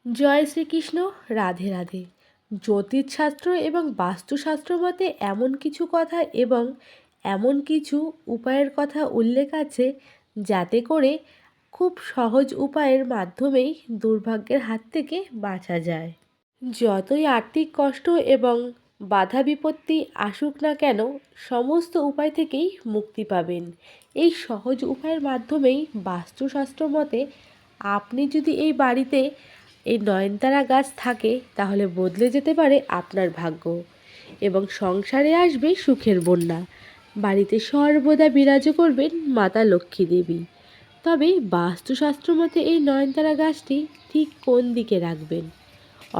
জয় শ্রীকৃষ্ণ। রাধে রাধে। জ্যোতিষশাস্ত্র এবং বাস্তুশাস্ত্র মতে এমন কিছু কথা এবং এমন কিছু উপায়ের কথা উল্লেখ আছে যাতে করে খুব সহজ উপায়ের মাধ্যমেই দুর্ভাগ্যের হাত থেকে বাঁচা যায়। যতই আর্থিক কষ্ট এবং বাধা বিপত্তি আসুক না কেন, সমস্ত উপায় থেকেই মুক্তি পাবেন এই সহজ উপায়ের মাধ্যমেই। বাস্তুশাস্ত্র মতে আপনি যদি এই বাড়িতে এই নয়নতারা গাছ থাকে তাহলে বদলে যেতে পারে আপনার ভাগ্য এবং সংসারে আসবে সুখের বন্যা। বাড়িতে সর্বদা বিরাজ করবেন মাতা লক্ষ্মী দেবী। তবে বাস্তুশাস্ত্র মতে এই নয়নতারা গাছটি ঠিক কোন দিকে রাখবেন,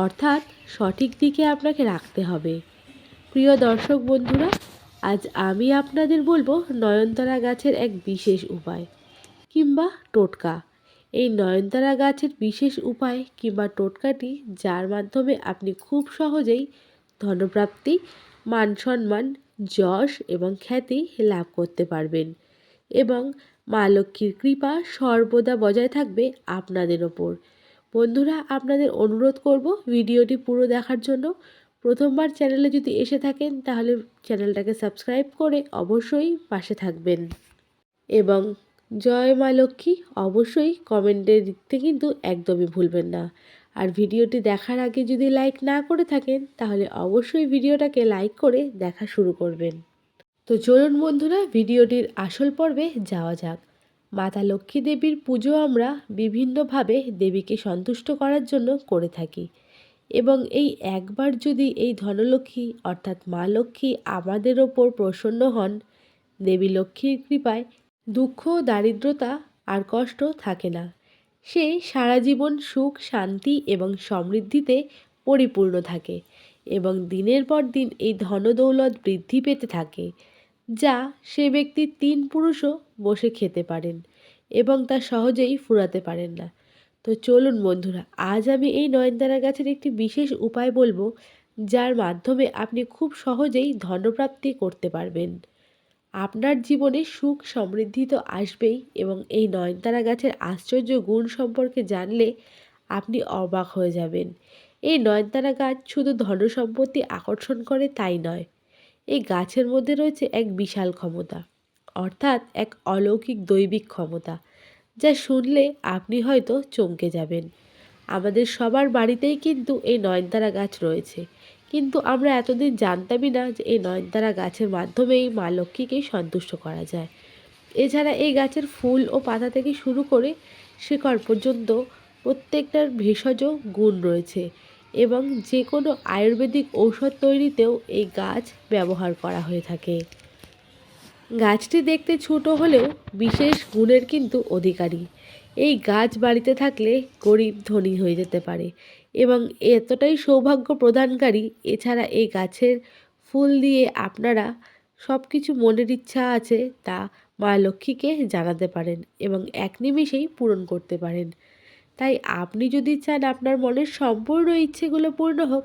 অর্থাৎ সঠিক দিকে আপনাকে রাখতে হবে। প্রিয় দর্শক বন্ধুরা, আজ আমি আপনাদের বলবো নয়নতারা গাছের এক বিশেষ উপায় কিংবা টোটকা। এই নয়নতারা গাছের বিশেষ উপায় কিংবা টোটকাটি যার মাধ্যমে আপনি খুব সহজেই ধনপ্রাপ্তি, মান সম্মান, যশ এবং খ্যাতি লাভ করতে পারবেন এবং মা লক্ষ্মীর কৃপা সর্বদা বজায় থাকবে আপনাদের ওপর। বন্ধুরা, আপনাদের অনুরোধ করব ভিডিওটি পুরো দেখার জন্য। প্রথমবার চ্যানেলে যদি এসে থাকেন তাহলে চ্যানেলটাকে সাবস্ক্রাইব করে অবশ্যই পাশে থাকবেন এবং জয় মা লক্ষ্মী অবশ্যই কমেন্টে লিখতে কিন্তু একদমই ভুলবেন না। আর ভিডিওটি দেখার আগে যদি লাইক না করে থাকেন তাহলে অবশ্যই ভিডিওটাকে লাইক করে দেখা শুরু করবেন। তো চলুন বন্ধুরা, ভিডিওটির আসল পর্বে যাওয়া যাক। মাতা লক্ষ্মী দেবীর পুজো আমরা বিভিন্নভাবে দেবীকে সন্তুষ্ট করার জন্য করে থাকি এবং এই একবার যদি এই ধনলক্ষ্মী অর্থাৎ মা লক্ষ্মী আমাদের ওপর প্রসন্ন হন, দেবী লক্ষ্মীর কৃপায় দুঃখ, দারিদ্রতা আর কষ্ট থাকে না। সে সারা জীবন সুখ, শান্তি এবং সমৃদ্ধিতে পরিপূর্ণ থাকে এবং দিনের পর দিন এই ধনদৌলত বৃদ্ধি পেতে থাকে, যা সে ব্যক্তি 3 পুরুষও বসে খেতে পারেন এবং তা সহজেই ফুরাতে পারেন না। তো চলুন বন্ধুরা, আজ আমি এই নয়নতারা গাছের একটি বিশেষ উপায় বলবো যার মাধ্যমে আপনি খুব সহজেই ধনপ্রাপ্তি করতে পারবেন। আপনার জীবনে সুখ সমৃদ্ধি তো আসবেই এবং এই নয়নতারা গাছের আশ্চর্য গুণ সম্পর্কে জানলে আপনি অবাক হয়ে যাবেন। এই নয়নতারা গাছ শুধু ধনসম্পত্তি আকর্ষণ করে তাই নয়, এই গাছের মধ্যে রয়েছে এক বিশাল ক্ষমতা, অর্থাৎ এক অলৌকিক দৈবিক ক্ষমতা, যা শুনলে আপনি হয়তো চমকে যাবেন। আমাদের সবার বাড়িতেই কিন্তু এই নয়নতারা গাছ রয়েছে, কিন্তু আমরা এতদিন জানতামই না যে এই নয়নতারা গাছের মাধ্যমেই মা লক্ষ্মীকে সন্তুষ্ট করা যায়। এছাড়া এই গাছের ফুল ও পাতা থেকে শুরু করে শিকড় পর্যন্ত প্রত্যেকটার ভেষজ গুণ রয়েছে এবং যে কোনো আয়ুর্বেদিক ঔষধ তৈরিতেও এই গাছ ব্যবহার করা হয়ে থাকে। গাছটি দেখতে ছোট হলেও বিশেষ গুণের কিন্তু অধিকারী। এই গাছ বাড়িতে থাকলে গরিব ধনী হয়ে যেতে পারে এবং এতটাই সৌভাগ্য প্রদানকারী। এছাড়া এই গাছের ফুল দিয়ে আপনারা সব কিছু মনের ইচ্ছা আছে তা মা লক্ষ্মীকে জানাতে পারেন এবং এক নিমেষেই পূরণ করতে পারেন। তাই আপনি যদি চান আপনার মনের সম্পূর্ণ ইচ্ছেগুলো পূর্ণ হোক,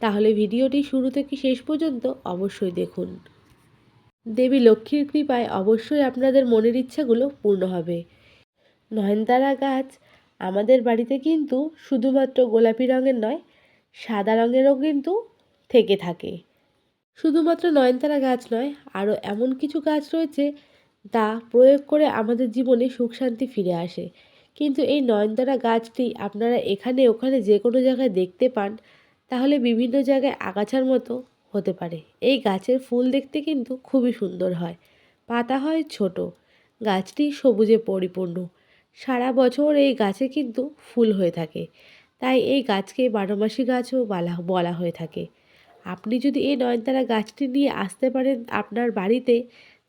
তাহলে ভিডিওটি শুরু থেকে শেষ পর্যন্ত অবশ্যই দেখুন। দেবী লক্ষ্মীর কৃপায় অবশ্যই আপনাদের মনের ইচ্ছাগুলো পূর্ণ হবে। নয়নতারা গাছ আমাদের বাড়িতে কিন্তু শুধুমাত্র গোলাপি রঙের নয়, সাদা রঙেরও কিন্তু থেকে থাকে। শুধুমাত্র নয়নতারা গাছ নয়, আরও এমন কিছু গাছ রয়েছে তা প্রয়োগ করে আমাদের জীবনে সুখ শান্তি ফিরে আসে। কিন্তু এই নয়নতারা গাছটি আপনারা এখানে ওখানে যে কোনো জায়গায় দেখতে পান, তাহলে বিভিন্ন জায়গায় আগাছার মতো হতে পারে। এই গাছের ফুল দেখতে কিন্তু খুবই সুন্দর হয়, পাতা হয় ছোট, গাছটি সবুজে পরিপূর্ণ। সারা বছর এই গাছে কিন্তু ফুল হয়ে থাকে, তাই এই গাছকে বারোমাসি গাছও বলা হয়ে থাকে। আপনি যদি এই নয়নতারা গাছটি নিয়ে আসতে পারেন আপনার বাড়িতে,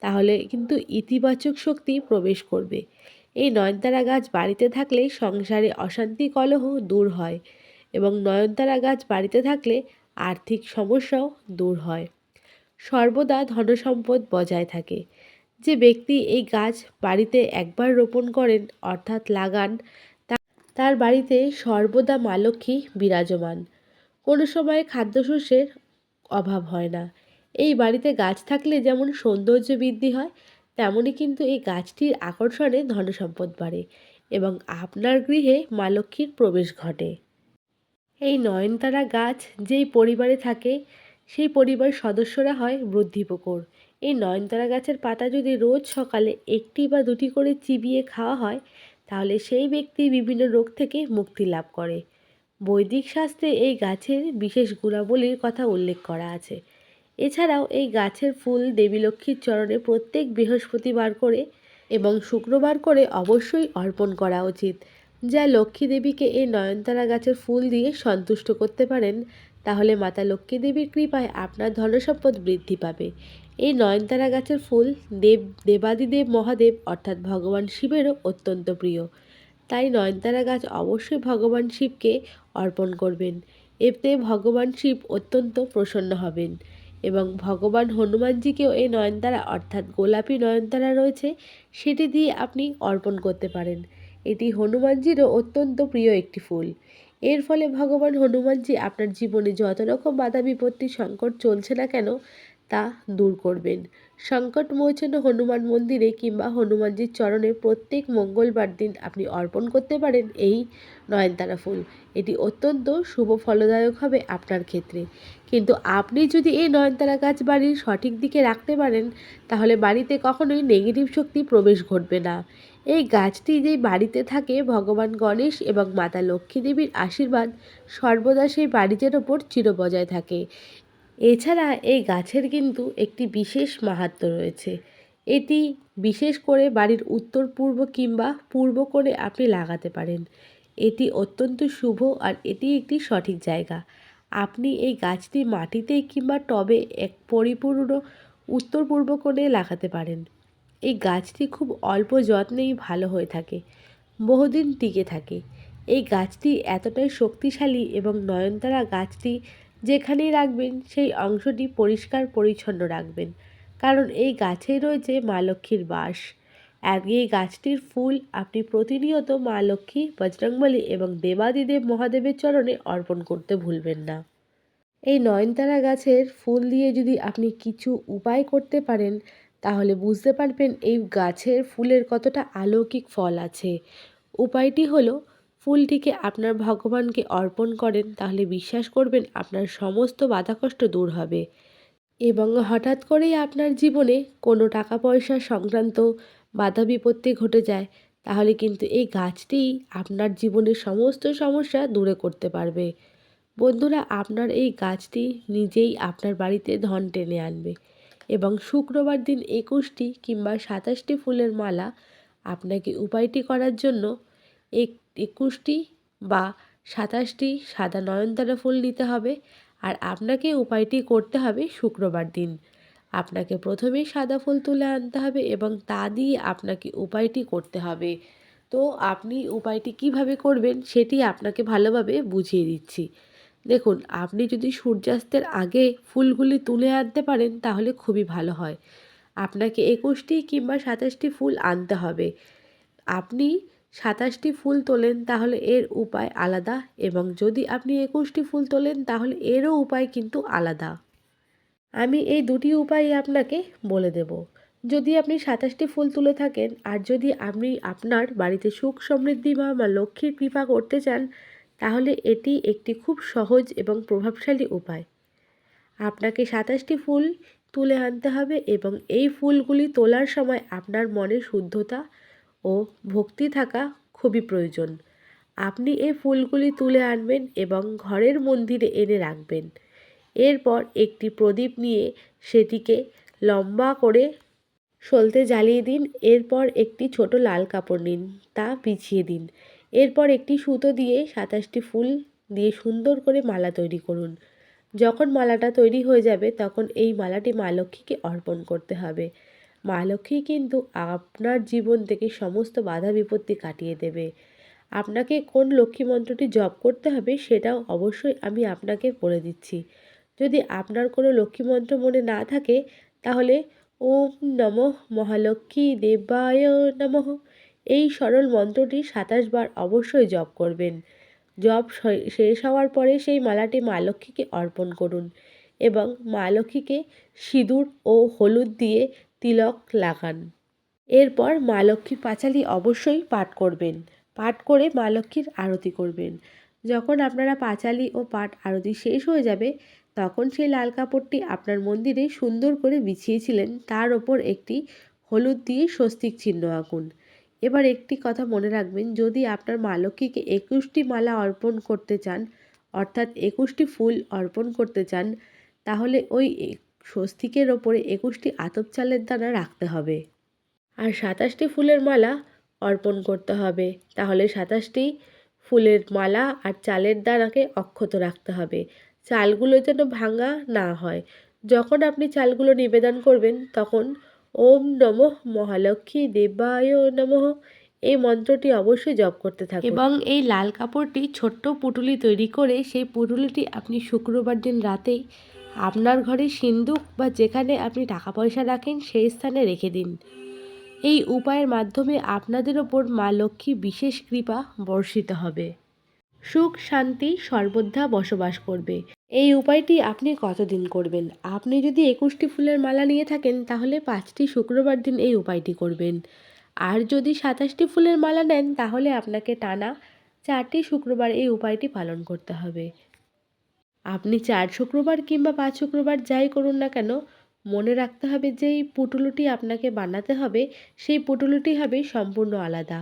তাহলে কিন্তু ইতিবাচক শক্তি প্রবেশ করবে। এই নয়নতারা গাছ বাড়িতে থাকলে সংসারে অশান্তি কলহ দূর হয় এবং নয়নতারা গাছ বাড়িতে থাকলে আর্থিক সমস্যাও দূর হয়। সর্বদা ধনসম্পদ বজায় থাকে। যে ব্যক্তি এই গাছ বাড়িতে একবার রোপণ করেন অর্থাৎ লাগান, তার বাড়িতে সর্বদা মা লক্ষ্মী বিরাজমান। কোনো সময় খাদ্যশস্যের অভাব হয় না। এই বাড়িতে গাছ থাকলে যেমন সৌন্দর্য বৃদ্ধি হয়, তেমনই কিন্তু এই গাছটির আকর্ষণে ধনসম্পদ বাড়ে এবং আপনার গৃহে মা লক্ষ্মীর প্রবেশ ঘটে। এই নয়নতারা গাছ যেই পরিবারে থাকে সেই পরিবারের সদস্যরা হয় বুদ্ধিপ্রকর। এই নয়নতারা গাছের পাতা যদি রোজ সকালে একটি বা দুটি করে চিবিয়ে খাওয়া হয় তাহলে সেই ব্যক্তি বিভিন্ন রোগ থেকে মুক্তি লাভ করে। বৈদিক শাস্ত্রে এই গাছের বিশেষ গুণাবলীর কথা উল্লেখ করা আছে। এছাড়াও এই গাছের ফুল দেবী লক্ষ্মীর চরণে প্রত্যেক বৃহস্পতিবার করে এবং শুক্রবার করে অবশ্যই অর্পণ করা উচিত। যা লক্ষ্মী দেবীকে এই নয়নতারা গাছের ফুল দিয়ে সন্তুষ্ট করতে পারেন তাহলে মাতা লক্ষ্মী দেবীর কৃপায় আপনার ধনসম্পদ বৃদ্ধি পাবে। এই নয়নতারা গাছের ফুল দেবাদিদেব মহাদেব অর্থাৎ ভগবান শিবেরও অত্যন্ত প্রিয়। তাই নয়নতারা গাছ অবশ্যই ভগবান শিবকে অর্পণ করবেন। এতে ভগবান শিব অত্যন্ত প্রসন্ন হবেন এবং ভগবান হনুমানজিকেও এই নয়নতারা অর্থাৎ গোলাপি নয়নতারা রয়েছে সেটি দিয়ে আপনি অর্পণ করতে পারেন। এটি হনুমানজিরও অত্যন্ত প্রিয় একটি ফুল। এর ফলে ভগবান হনুমানজি আপনার জীবনে যত রকম বাধা বিপত্তি সংকট চলছে না কেন তা দূর করবেন। সংকটমোচন হনুমান মন্দিরে কিংবা হনুমানজির চরণে প্রত্যেক মঙ্গলবার দিন আপনি অর্পণ করতে পারেন এই নয়নতারা ফুল। এটি অত্যন্ত শুভ ফলদায়ক হবে আপনার ক্ষেত্রে। কিন্তু আপনি যদি এই নয়নতারা গাছ বাড়ির সঠিক দিকে রাখতে পারেন তাহলে বাড়িতে কখনোই নেগেটিভ শক্তি প্রবেশ ঘটবে না। এই গাছটি যেই বাড়িতে থাকে ভগবান গণেশ এবং মাতা লক্ষ্মী দেবীর আশীর্বাদ সর্বদা সেই বাড়িটার ওপর চির বজায় থাকে। এছাড়া এই গাছের কিন্তু একটি বিশেষ মাহাত্ম্য রয়েছে। এটি বিশেষ করে বাড়ির উত্তর পূর্ব কিংবা পূর্ব কোণে আপনি লাগাতে পারেন। এটি অত্যন্ত শুভ আর এটি একটি সঠিক জায়গা। আপনি এই গাছটি মাটিতে কিংবা টবে এক পরিপূর্ণ উত্তর পূর্ব কোণে লাগাতে পারেন। এই গাছটি খুব অল্প যত্নেই ভালো হয়ে থাকে, বহুদিন টিকে থাকে। এই গাছটি এতটাই শক্তিশালী এবং নয়নতারা গাছটি যেখানেই রাখবেন সেই অংশটি পরিষ্কার পরিচ্ছন্ন রাখবেন, কারণ এই গাছেই রয়েছে মা লক্ষ্মীর বাস। আর এই গাছটির ফুল আপনি প্রতিনিয়ত মা লক্ষ্মী, বজরংবলী এবং দেবাদিদেব মহাদেবের চরণে অর্পণ করতে ভুলবেন না। এই নয়নতারা গাছের ফুল দিয়ে যদি আপনি কিছু উপায় করতে পারেন তাহলে বুঝতে পারবেন এই গাছের ফুলের কতটা অলৌকিক ফল আছে। উপায়টি হলো ফুলটিকে আপনার ভগবানকে অর্পণ করেন তাহলে বিশ্বাস করবেন আপনার সমস্ত বাধাকষ্ট দূর হবে এবং হঠাৎ করেই আপনার জীবনে কোনো টাকা পয়সা সংক্রান্ত বাধা বিপত্তি ঘটে যায় তাহলে কিন্তু এই গাছটি আপনার জীবনের সমস্ত সমস্যা দূরে করতে পারবে। বন্ধুরা, আপনার এই গাছটি নিজেই আপনার বাড়িতে ধন টেনে আনবে এবং শুক্রবার দিন 21টি কিংবা 27টি ফুলের মালা আপনাকে উপায়টি করার জন্য 21টি বা 27টি সাদা নয়নতারা ফুল নিতে হবে। আর আপনাকে উপায়টি করতে হবে শুক্রবার দিন। আপনাকে প্রথমেই সাদা ফুল তুলে আনতে হবে এবং তা দিয়ে আপনাকে উপায়টি করতে হবে। তো আপনি উপায়টি কিভাবে করবেন সেটি আপনাকে ভালোভাবে বুঝিয়ে দিচ্ছি। দেখুন, আপনি যদি সূর্যাস্তের আগে ফুলগুলি তুলে আনতে পারেন তাহলে খুবই ভালো হয়। আপনাকে 21টি কিংবা 27টি ফুল আনতে হবে। আপনি 27টি ফুল তোলেন তাহলে এর উপায় আলাদা এবং যদি আপনি 21টি ফুল তোলেন তাহলে এরও উপায় কিন্তু আলাদা। আমি এই দুটি উপায় আপনাকে বলে দেব। যদি আপনি 27টি ফুল তুলে থাকেন আর যদি আপনি আপনার বাড়িতে সুখ সমৃদ্ধি বা লক্ষ্মীর কৃপা করতে চান তাহলে এটি একটি খুব সহজ এবং প্রভাবশালী উপায়। আপনাকে 27টি ফুল তুলে আনতে হবে এবং এই ফুলগুলি তোলার সময় আপনার মনে শুদ্ধতা ও ভক্তি থাকা খুবই প্রয়োজন। আপনি এই ফুলগুলি তুলে আনবেন এবং ঘরের মন্দিরে এনে রাখবেন। এরপর একটি প্রদীপ নিয়ে সেটিকে লম্বা করে সলতে জ্বালিয়ে দিন। এরপর একটি ছোট লাল কাপড় নিন, তা বিছিয়ে দিন। এরপর একটি সুতো দিয়ে 27টি ফুল দিয়ে সুন্দর করে মালা তৈরি করুন। যখন মালাটা তৈরি হয়ে যাবে তখন এই মালাটি মা লক্ষ্মীকে অর্পণ করতে হবে। মা লক্ষ্মী কিন্তু আপনার জীবন থেকে সমস্ত বাধা বিপত্তি কাটিয়ে দেবে। আপনাকে কোন লক্ষ্মী মন্ত্রটি জপ করতে হবে সেটাও অবশ্যই আমি আপনাকে বলে দিচ্ছি। যদি আপনার কোনো লক্ষ্মী মন্ত্র মনে না থাকে তাহলে ওম নমঃ মহালক্ষ্মী দেবায় নমঃ এই সরল মন্ত্রটি 27 বার অবশ্যই জপ করবেন। জপ শেষ হওয়ার পরে সেই মালাটি মা লক্ষ্মীকে অর্পণ করুন এবং মা লক্ষ্মীকে সিঁদুর ও হলুদ দিয়ে তিলক লাগান। এরপর মা লক্ষ্মীর পাঁচালী অবশ্যই পাঠ করবেন। পাঠ করে মা লক্ষ্মীর আরতি করবেন। যখন আপনারা পাঁচালি ও পাট আরতি শেষ হয়ে যাবে তখন সেই লাল কাপড়টি আপনার মন্দিরে সুন্দর করে বিছিয়েছিলেন তার ওপর একটি হলুদ দিয়ে স্বস্তিক চিহ্ন আঁকুন। এবার একটি কথা মনে রাখবেন, যদি আপনার মা লক্ষ্মীকে 21টি মালা অর্পণ করতে চান, অর্থাৎ 21টি ফুল অর্পণ করতে চান, তাহলে ওই স্বস্তিকের ওপরে 21টি আতপ চালের দানা রাখতে হবে আর 27টি ফুলের মালা অর্পণ করতে হবে। তাহলে 27টি ফুলের মালা আর চালের দানাকে অক্ষত রাখতে হবে। চালগুলো যেন ভাঙা না হয়। যখন আপনি চালগুলো নিবেদন করবেন তখন ওম নমঃ মহালক্ষ্মী দেবায় নমঃ এই মন্ত্রটি অবশ্যই জপ করতে থাকুন এবং এই লাল কাপড়টি ছোট্ট পুঁটুলি তৈরি করে সেই পুঁটুলিটি আপনি শুক্রবার দিন রাতেই আপনার ঘরে সিন্দুক বা যেখানে আপনি টাকা পয়সা রাখেন সেই স্থানে রেখে দিন। এই উপায়ের মাধ্যমে আপনাদের ওপর মা লক্ষ্মী বিশেষ কৃপা বর্ষিত হবে। সুখ শান্তি সর্বদা বসবাস করবে। এই উপায়টি আপনি কতদিন করবেন? আপনি যদি 21টি ফুলের মালা নিয়ে থাকেন তাহলে 5টি শুক্রবার দিন এই উপায়টি করবেন। আর যদি 27টি ফুলের মালা নেন তাহলে আপনাকে টানা 4টি শুক্রবার এই উপায়টি পালন করতে হবে। আপনি 4 শুক্রবার কিংবা 5 শুক্রবার যাই করুন না কেন, মনে রাখতে হবে যে এই পুঁটুলিটি আপনাকে বানাতে হবে, সেই পুঁটুলিটি হবে সম্পূর্ণ আলাদা।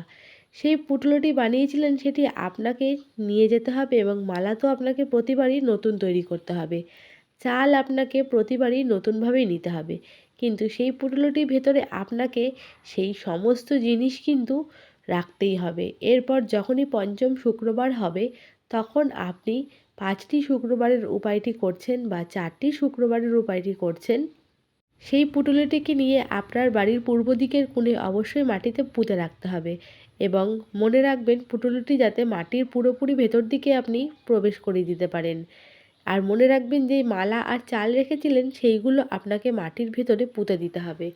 সেই পুঁটুলিটি বানিয়েছিলেন সেটি আপনাকে নিয়ে যেতে হবে এবং মালা তো আপনাকে প্রতিবারই নতুন তৈরি করতে হবে। চাল আপনাকে প্রতিবারই নতুনভাবেই নিতে হবে। কিন্তু সেই পুঁটুলিটির ভেতরে আপনাকে সেই সমস্ত জিনিস কিন্তু রাখতেই হবে। এরপর যখনই 5ম শুক্রবার হবে তখন আপনি 5টি শুক্রবারের উপায়টি করছেন বা 4টি শুক্রবারের উপায়টি করছেন, সেই পুঁটুলিটিকে নিয়ে আপনার বাড়ির পূর্ব দিকের কোণে অবশ্যই মাটিতে পুঁতে রাখতে হবে এবং মনে রাখবেন পুঁটুলিটি যাতে মাটির পুরোপুরি ভেতর দিকে আপনি প্রবেশ করিয়ে দিতে পারেন। আর মনে রাখবেন যে মালা আর চাল রেখেছিলেন সেইগুলো আপনাকে মাটির ভেতরে পুঁতে দিতে হবে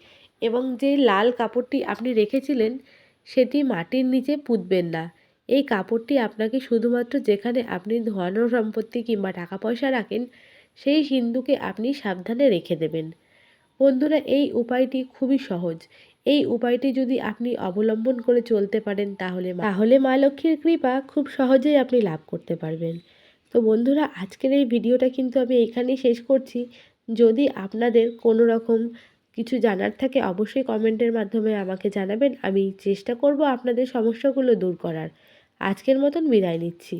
এবং যে লাল কাপড়টি আপনি রেখেছিলেন সেটি মাটির নিচে পুঁতবেন না। এই কাপড়টি আপনাকে শুধুমাত্র যেখানে আপনি ধন সম্পত্তি কিংবা টাকা পয়সা রাখেন সেই সিন্ধুকে আপনি সাবধানে রেখে দেবেন। বন্ধুরা, এই উপায়টি খুবই সহজ। এই উপায়টি যদি আপনি অবলম্বন করে চলতে পারেন তাহলে মা লক্ষ্মীর কৃপা খুব সহজেই আপনি লাভ করতে পারবেন। তো বন্ধুরা, আজকের এই ভিডিওটা কিন্তু আমি এখানেই শেষ করছি। যদি আপনাদের কোনো রকম কিছু জানার থাকে অবশ্যই কমেন্টের মাধ্যমে আমাকে জানাবেন। আমি চেষ্টা করব আপনাদের সমস্যাগুলো দূর করার। আজকের মতন বিদায় নিচ্ছি।